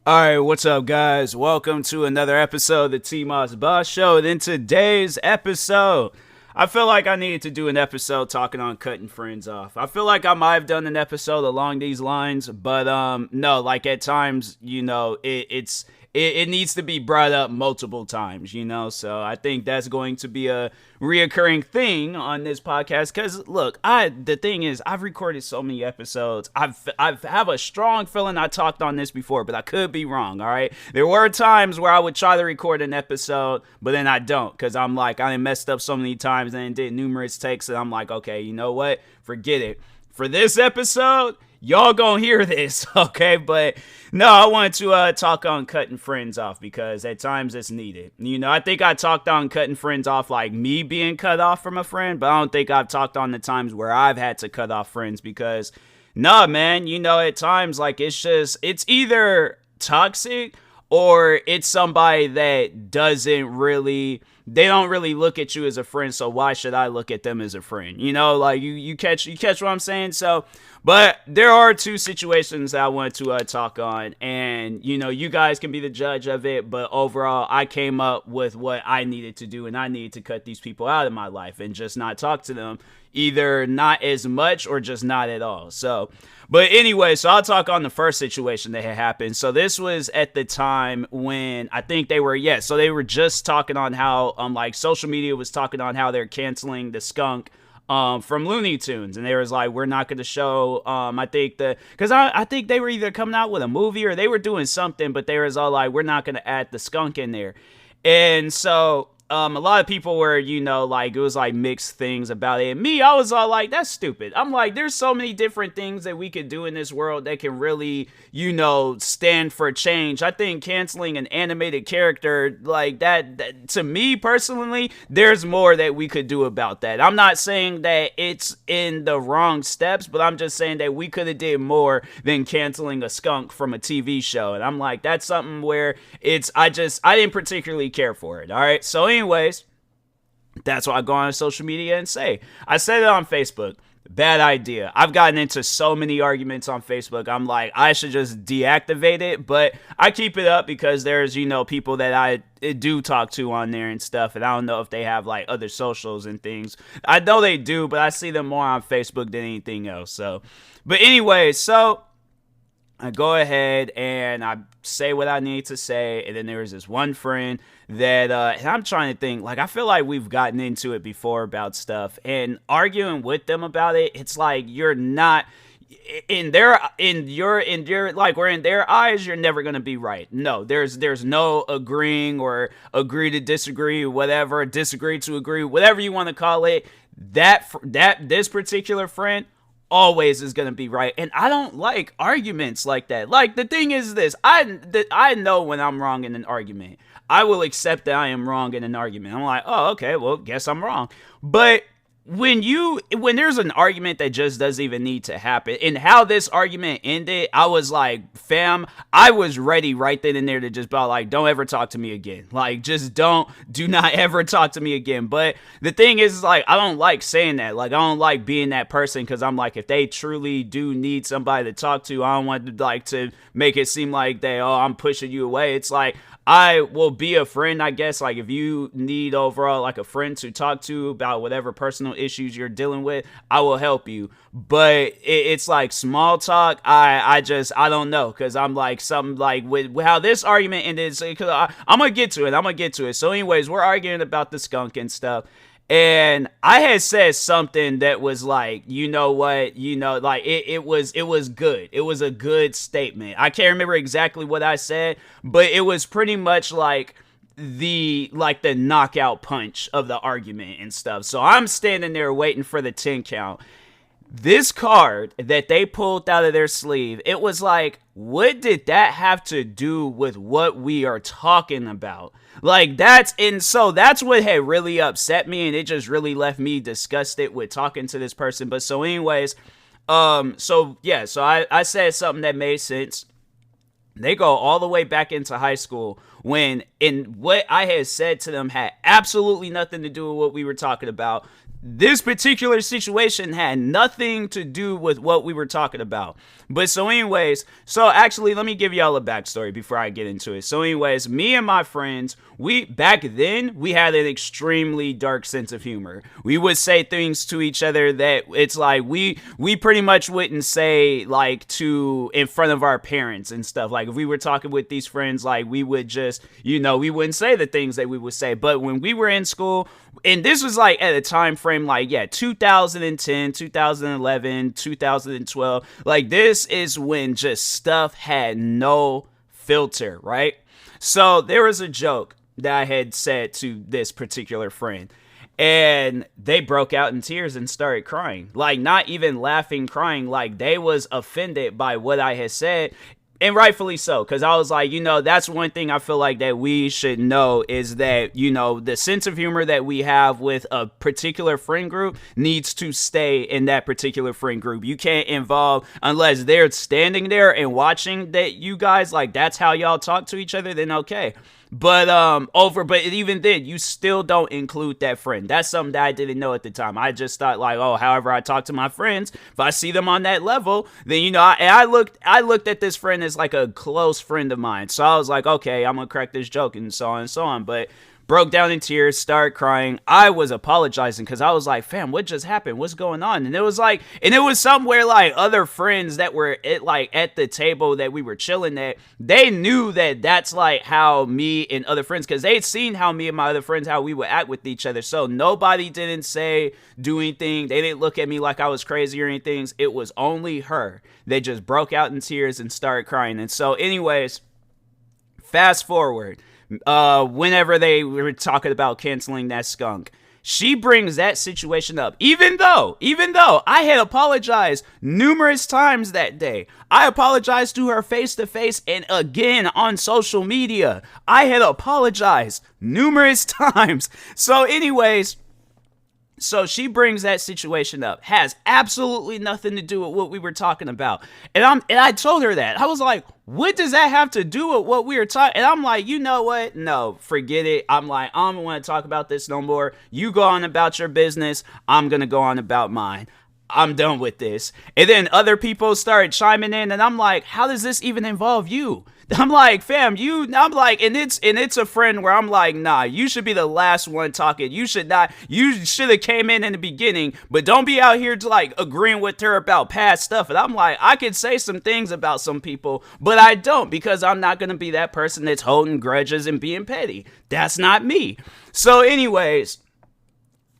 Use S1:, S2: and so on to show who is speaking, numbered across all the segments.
S1: Alright, what's up, guys? Welcome to another episode of the TMossBoss Show. And in today's episode, I feel like I needed to do an episode talking on cutting friends off. I feel like I might have done an episode along these lines, but no, like at times, it needs to be brought up multiple times. So I think that's going to be a reoccurring thing on this podcast. Because look, the thing is, I've recorded so many episodes. I have a strong feeling I talked on this before, but I could be wrong. All right, there were times where I would try to record an episode, but then I don't, because I'm like, I messed up so many times and did numerous takes, and I'm like, okay, you know what? Forget it. For this episode, y'all gonna hear this, okay? But no, I wanted to talk on cutting friends off because at times it's needed. I think I talked on cutting friends off like me being cut off from a friend, but I don't think I've talked on the times where I've had to cut off friends because, nah, man, at times like it's either toxic or it's somebody that they don't really look at you as a friend, so why should I look at them as a friend? Like you catch what I'm saying? So, but there are two situations that I wanted to talk on, and you guys can be the judge of it, but overall I came up with what I needed to do, and I needed to cut these people out of my life and just not talk to them, either not as much or just not at all. So, but anyway, so I'll talk on the first situation that had happened. So this was at the time when I think they were just talking on how like social media was talking on how they're canceling the skunk from Looney Tunes, and they was like, we're not going to show I think they were either coming out with a movie or they were doing something, but they was all like, we're not going to add the skunk in there. And so a lot of people were, like, it was like mixed things about it. And me, I was all like, that's stupid. I'm like, there's so many different things that we could do in this world that can really, stand for change. I think canceling an animated character like that, to me personally, there's more that we could do about that. I'm not saying that it's in the wrong steps, but I'm just saying that we could have did more than canceling a skunk from a TV show. And I'm like, that's something where I didn't particularly care for it. All right. So anyways, that's what I go on social media and say. I said it on Facebook. Bad idea. I've gotten into so many arguments on Facebook. I'm like, I should just deactivate it, but I keep it up because there's, people that I do talk to on there and stuff, and I don't know if they have like other socials and things. I know they do, but I see them more on Facebook than anything else. So, but anyway, so I go ahead and I say what I need to say, and then there was this one friend that and I'm trying to think, like, I feel like we've gotten into it before about stuff, and arguing with them about it, it's like you're not in their like, we're in their eyes, you're never gonna be right. No, there's no agreeing or agree to disagree, whatever, disagree to agree, whatever you want to call it. This particular friend always is going to be right, and I don't like arguments like that. Like, the thing is this, I know when I'm wrong in an argument. I will accept that I am wrong in an argument. I'm like, oh, okay, well, guess I'm wrong. But when there's an argument that just doesn't even need to happen, and how this argument ended, I was like, fam, I was ready right then and there to just be like, don't ever talk to me again. Like, just do not ever talk to me again. But the thing is like, I don't like saying that. Like, I don't like being that person, because I'm like, if they truly do need somebody to talk to, I don't want to make it seem like I'm pushing you away. It's like, I will be a friend, I guess. Like, if you need overall like a friend to talk to about whatever personal issues you're dealing with, I will help you. But it's like small talk. I don't know, because I'm like, something like with how this argument ended. So, I'm gonna get to it. So anyways, we're arguing about the skunk and stuff. And I had said something that was like, like it was good. It was a good statement. I can't remember exactly what I said, but it was pretty much like the knockout punch of the argument and stuff. So I'm standing there waiting for the 10 count. This card that they pulled out of their sleeve, it was like, what did that have to do with what we are talking about? Like, that's what had really upset me, and it just really left me disgusted with talking to this person. But so anyways, so I said something that made sense. They go all the way back into high school, when what I had said to them had absolutely nothing to do with what we were talking about. this particular situation had nothing to do with what we were talking about. But so anyways, so actually let me give y'all a backstory before I get into it. So anyways, me and my friends, back then we had an extremely dark sense of humor. We would say things to each other that it's like we pretty much wouldn't say like to in front of our parents and stuff. Like if we were talking with these friends, like we would just, we wouldn't say the things that we would say. But when we were in school, and this was like at a time frame like 2010, 2011, 2012, like this is when just stuff had no filter, right? So there was a joke that I had said to this particular friend, and they broke out in tears and started crying. Like not even laughing, crying, like they was offended by what I had said. And rightfully so, because I was like, that's one thing I feel like that we should know is that, the sense of humor that we have with a particular friend group needs to stay in that particular friend group. You can't involve, unless they're standing there and watching that you guys, like, that's how y'all talk to each other, then okay. But but even then, you still don't include that friend. That's something that I didn't know at the time. I just thought like, however I talk to my friends, if I see them on that level, then I looked at this friend as like a close friend of mine. So I was like, okay, I'm gonna crack this joke and so on and so on. But broke down in tears, started crying. I was apologizing because I was like, fam, what just happened? What's going on? And it was somewhere like other friends that were at the table that we were chilling at. They knew that that's like how me and other friends, because they'd seen how me and my other friends, how we would act with each other. So nobody didn't do anything. They didn't look at me like I was crazy or anything. It was only her. They just broke out in tears and started crying. And so anyways, fast forward. Whenever they were talking about canceling that skunk, she brings that situation up, even though I had apologized numerous times that day. I apologized to her face to face and again on social media. I had apologized numerous times. So anyways, so she brings that situation up, has absolutely nothing to do with what we were talking about. And I told her that. I was like, what does that have to do with what we were talking? And I'm like, you know what? No, forget it. I'm like, I don't want to talk about this no more. You go on about your business. I'm going to go on about mine. I'm done with this. And then other people started chiming in, and I'm like, how does this even involve you? I'm like, fam, I'm like, and it's a friend where I'm like, nah, you should be the last one talking. You should have came in the beginning, but don't be out here to like agreeing with her about past stuff. And I'm like, I could say some things about some people, but I don't, because I'm not going to be that person that's holding grudges and being petty. That's not me. So anyways,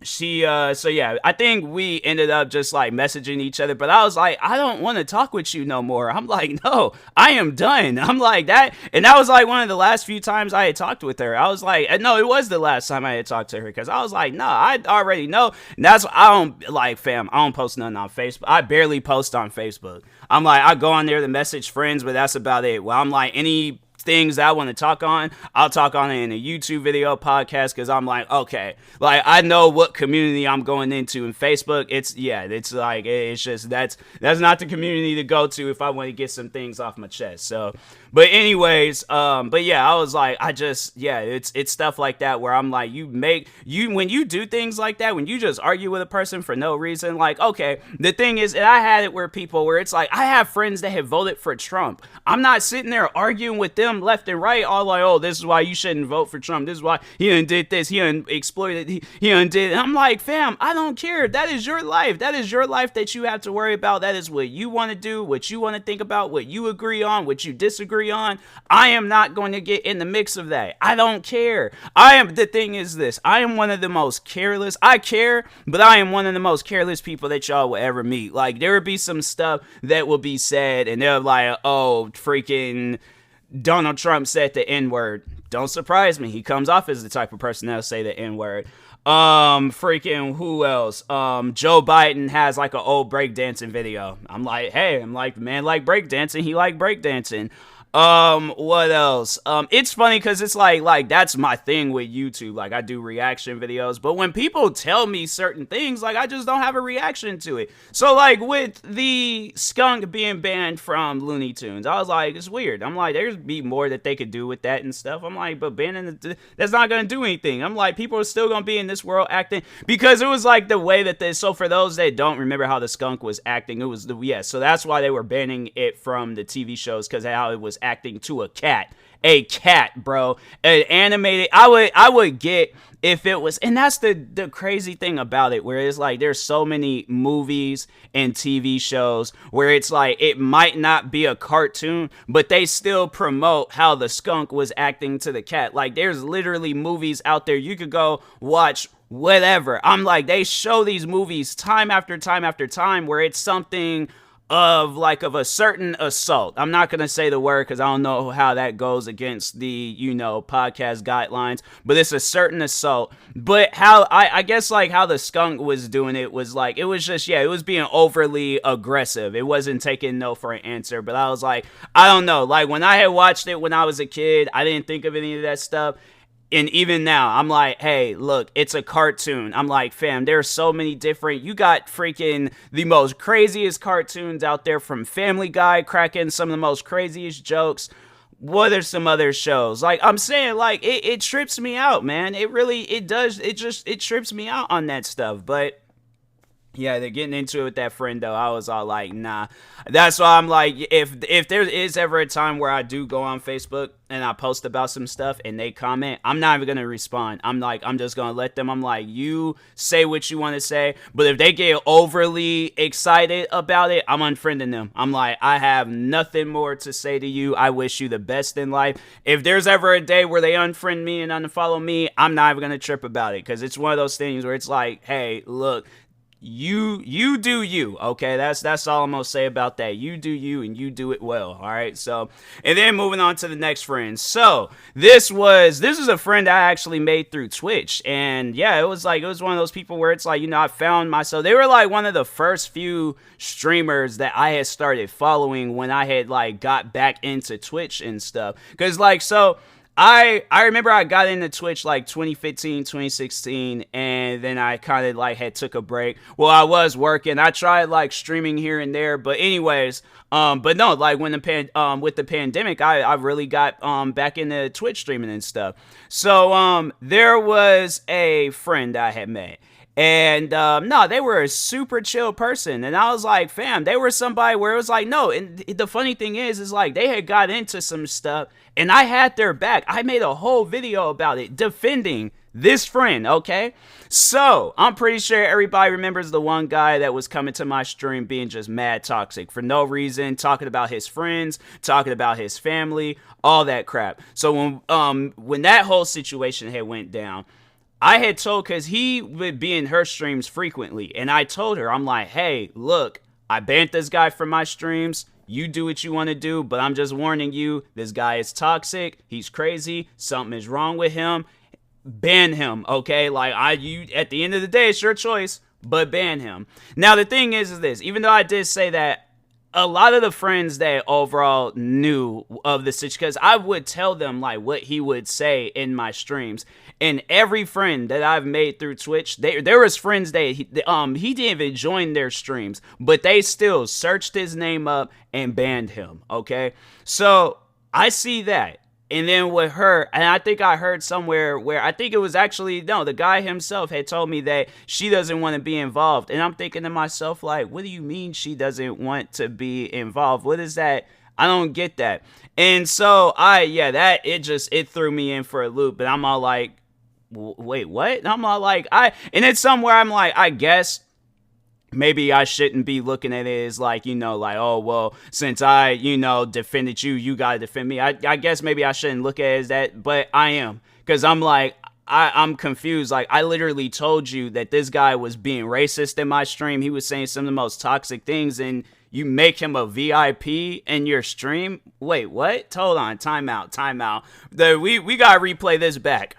S1: I think we ended up just like messaging each other, but I was like, I don't want to talk with you no more. I'm like, no, I am done. I'm like that. And that was like one of the last few times I had talked with her. I was like, no, it was the last time I had talked to her, because I was like, no, I already know. And that's why I don't post nothing on Facebook. I barely post on Facebook. I'm like, I go on there to message friends, but that's about it. Well, I'm like, any things that I want to talk on, I'll talk on it in a YouTube video, podcast, because I'm like, okay, like I know what community I'm going into. In Facebook, it's just that's not the community to go to if I want to get some things off my chest. So, but anyways, but yeah, I was like, it's stuff like that where I'm like, when you do things like that, when you just argue with a person for no reason, like, okay, the thing is, and I had it where it's like, I have friends that have voted for Trump. I'm not sitting there arguing with them left and right, all like, oh, this is why you shouldn't vote for Trump. This is why he done did this. He done exploited. He done did. And I'm like, fam, I don't care. That is your life. That is your life that you have to worry about. That is what you want to do, what you want to think about, what you agree on, what you disagree on. I am not going to get in the mix of that. I don't care. The thing is this, I am one of the most careless. I care, but I am one of the most careless people that y'all will ever meet. Like, there will be some stuff that will be said, and they're like, oh, freaking Donald Trump said the N-word. Don't surprise me. He comes off as the type of person that'll say the N-word. Freaking who else? Joe Biden has like an old breakdancing video. I'm like, hey, the man like breakdancing. He like breakdancing. What else? It's funny because it's like that's my thing with YouTube. Like I do reaction videos, but when people tell me certain things, like I just don't have a reaction to it. So like with the skunk being banned from Looney Tunes, I was like, it's weird. I'm like, there's be more that they could do with that and stuff. I'm like, but banning that's not gonna do anything. I'm like, people are still gonna be in this world acting because it was like the way that so for those that don't remember how the skunk was acting, it was so that's why they were banning it from the TV shows because how it was acting to a cat, bro. An animated, I would get if it was, and that's the crazy thing about it, where it's like there's so many movies and TV shows where it's like it might not be a cartoon, but they still promote how the skunk was acting to the cat. Like there's literally movies out there you could go watch whatever. I'm like, they show these movies time after time after time where it's something of a certain assault. I'm not going to say the word because I don't know how that goes against the, podcast guidelines, but it's a certain assault. But how, I guess like how the skunk was doing it was like, it was just, it was being overly aggressive. It wasn't taking no for an answer, but I was like, I don't know. Like when I had watched it when I was a kid, I didn't think of any of that stuff. And even now, I'm like, hey, look, it's a cartoon. I'm like, fam, there's so many different, you got freaking the most craziest cartoons out there from Family Guy cracking some of the most craziest jokes. What are some other shows? Like, I'm saying, like, it trips me out, man. It does. It trips me out on that stuff. But yeah, they're getting into it with that friend though. I was all like, nah. That's why I'm like, if there is ever a time where I do go on Facebook and I post about some stuff and they comment, I'm not even gonna respond. I'm like, I'm just gonna let them. I'm like, you say what you want to say, but if they get overly excited about it, I'm unfriending them. I'm like, I have nothing more to say to you. I wish you the best in life. If there's ever a day where they unfriend me and unfollow me, I'm not even gonna trip about it because it's one of those things where it's like, hey, look. You do you, okay? That's all I'm gonna say about that. You do you and you do it well, all right? So, and then moving on to the next friend. So this is a friend I actually made through Twitch, and yeah, it was one of those people where it's like, I found myself. They were like one of the first few streamers that I had started following when I had like got back into Twitch and stuff, because I remember I got into Twitch like 2015, 2016, and then I kind of like had took a break. Well, I was working. I tried like streaming here and there, but anyways, but no, like when with the pandemic, I really got back into Twitch streaming and stuff. So there was a friend I had met. And no, they were a super chill person, and I was like, fam, they were somebody where it was like, no. And the funny thing is like they had got into some stuff, and I had their back. I made a whole video about it, defending this friend. Okay, so I'm pretty sure everybody remembers the one guy that was coming to my stream being just mad toxic for no reason, talking about his friends, talking about his family, all that crap. So when that whole situation had went down, I had told, because he would be in her streams frequently, and I told her, I'm like, hey, look, I banned this guy from my streams. You do what you want to do, but I'm just warning you, this guy is toxic. He's crazy. Something is wrong with him. Ban him, okay? Like, you at the end of the day, it's your choice, but ban him. Now, the thing is this, even though I did say that, a lot of the friends that overall knew of the situation, because I would tell them like what he would say in my streams, and every friend that I've made through Twitch, there was friends that he didn't even join their streams, but they still searched his name up and banned him. Okay, so I see that. And then with her, and I think I heard somewhere where I think it was actually, no, the guy himself had told me that she doesn't want to be involved. And I'm thinking to myself, like, what do you mean she doesn't want to be involved? What is that? I don't get that. And so it threw me in for a loop. But I'm all like, wait, what? And I'm all like, and it's somewhere I'm like, I guess maybe I shouldn't be looking at it as like, like, oh, well, since I, defended you, you got to defend me. I guess maybe I shouldn't look at it as that, but I am. Because I'm like, I'm confused. Like, I literally told you that this guy was being racist in my stream. He was saying some of the most toxic things, and you make him a VIP in your stream? Wait, what? Hold on. Time out. We got to replay this back.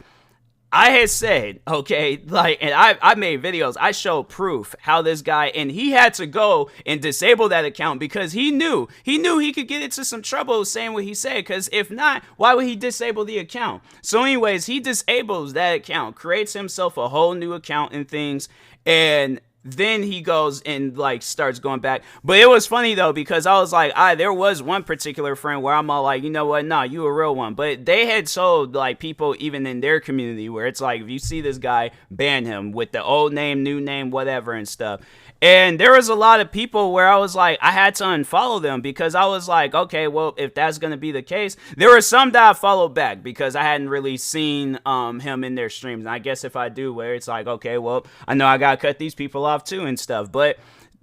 S1: I had said, okay, like, and I made videos. I showed proof how this guy, and he had to go and disable that account because he knew he could get into some trouble saying what he said. Because if not, why would he disable the account? So, anyways, he disables that account, creates himself a whole new account and things, and then he goes and like starts going back. But it was funny though, because I was like, there was one particular friend where I'm all like, you know what, nah, you a real one. But they had told like people even in their community where it's like, if you see this guy, ban him with the old name, new name, whatever and stuff. And there was a lot of people where I was like, I had to unfollow them because I was like, okay, well, if that's going to be the case, there were some that I followed back because I hadn't really seen him in their streams. And I guess if I do, where it's like, okay, well, I know I got to cut these people off too and stuff. But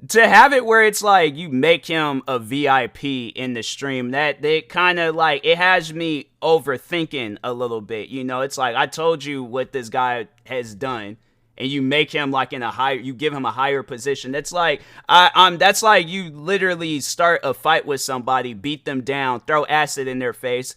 S1: to have it where it's like you make him a VIP in the stream, that they kind of like, it has me overthinking a little bit. You know, it's like, I told you what this guy has done, and you make him like in a higher, you give him a higher position. That's like, that's like you literally start a fight with somebody, beat them down, throw acid in their face,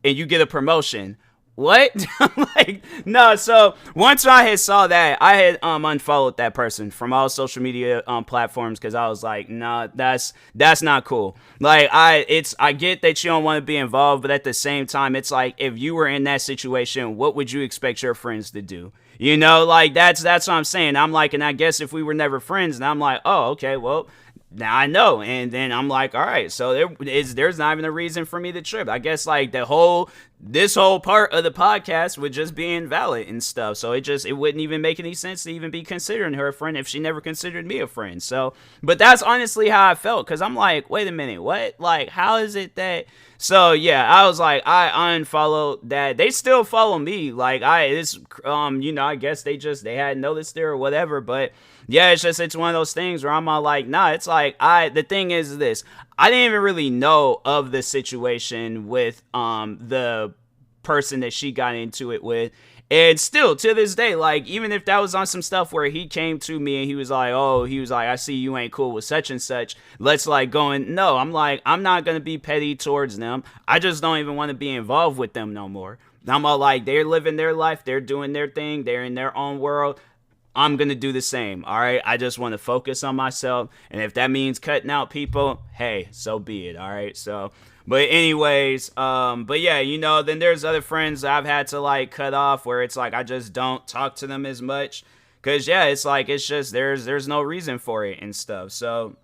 S1: and you get a promotion. What? Like, no. So once I had saw that, I had unfollowed that person from all social media platforms because I was like, nah, that's not cool. Like, I get that you don't want to be involved, but at the same time, it's like, if you were in that situation, what would you expect your friends to do? You know, like, that's what I'm saying. I'm like, and I guess if we were never friends, and I'm like, oh, okay, well, now I know. And then I'm like, all right, so there's not even a reason for me to trip. I guess like this whole part of the podcast would just be invalid and stuff. So it wouldn't even make any sense to even be considering her a friend if she never considered me a friend. So, but that's honestly how I felt, because I'm like, wait a minute, what? Like, how is it that? So yeah, I was like, I unfollowed that. They still follow me. Like, you know, I guess they hadn't noticed it or whatever. But yeah, it's one of those things where I'm all like, nah, it's like, the thing is this, I didn't even really know of the situation with the person that she got into it with. And still to this day, like, even if that was on some stuff where he came to me and he was like, I see you ain't cool with such and such, let's like go and no, I'm like, I'm not gonna be petty towards them. I just don't even want to be involved with them no more. I'm all like, they're living their life, they're doing their thing, they're in their own world. I'm going to do the same, all right? I just want to focus on myself, and if that means cutting out people, hey, so be it, all right? So, but anyways, but yeah, you know, then there's other friends I've had to, like, cut off where it's like I just don't talk to them as much, because, yeah, it's like, it's just, there's no reason for it and stuff. So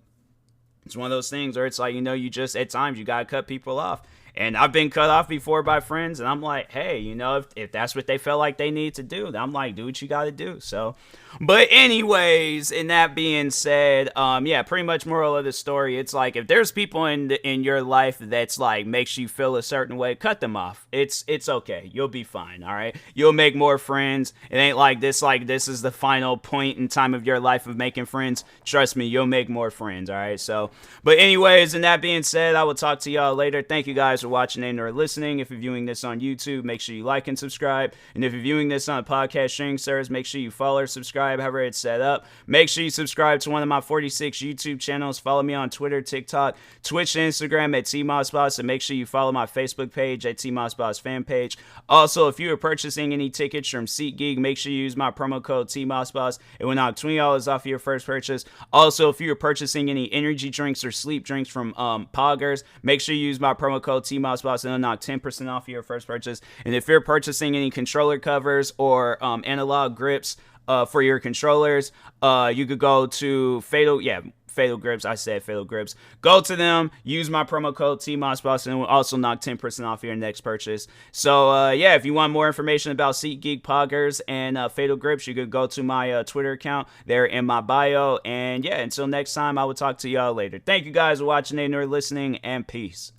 S1: it's one of those things where it's like, you know, you just, at times, you got to cut people off. And I've been cut off before by friends, and I'm like, hey, you know, if that's what they felt like they need to do, then I'm like, do what you got to do. So, but anyways, and that being said, yeah, pretty much moral of the story, it's like, if there's people in your life that's like makes you feel a certain way, cut them off. It's okay. You'll be fine. All right. You'll make more friends. It ain't like this is the final point in time of your life of making friends. Trust me, you'll make more friends. All right. So, but anyways, and that being said, I will talk to y'all later. Thank you guys for watching and or listening. If you're viewing this on YouTube, make sure you like and subscribe. And if you're viewing this on a podcast streaming service, make sure you follow or subscribe, however it's set up. Make sure you subscribe to one of my 46 YouTube channels. Follow me on Twitter, TikTok, Twitch, and Instagram at TMossBoss. And make sure you follow my Facebook page at TMossBoss fan page. Also, if you are purchasing any tickets from SeatGeek, make sure you use my promo code TMossBoss. It will knock $20 off your first purchase. Also, if you are purchasing any energy drinks or sleep drinks from Poggers, make sure you use my promo code TMossBoss and it'll knock 10% off your first purchase. And if you're purchasing any controller covers or analog grips for your controllers, you could go to Fatal Grips. I said Fatal Grips. Go to them, use my promo code TMossBoss, and it will also knock 10% off your next purchase. So, yeah, if you want more information about SeatGeek, Poggers, and Fatal Grips, you could go to my Twitter account there in my bio. And, yeah, until next time, I will talk to y'all later. Thank you guys for watching and or listening, and peace.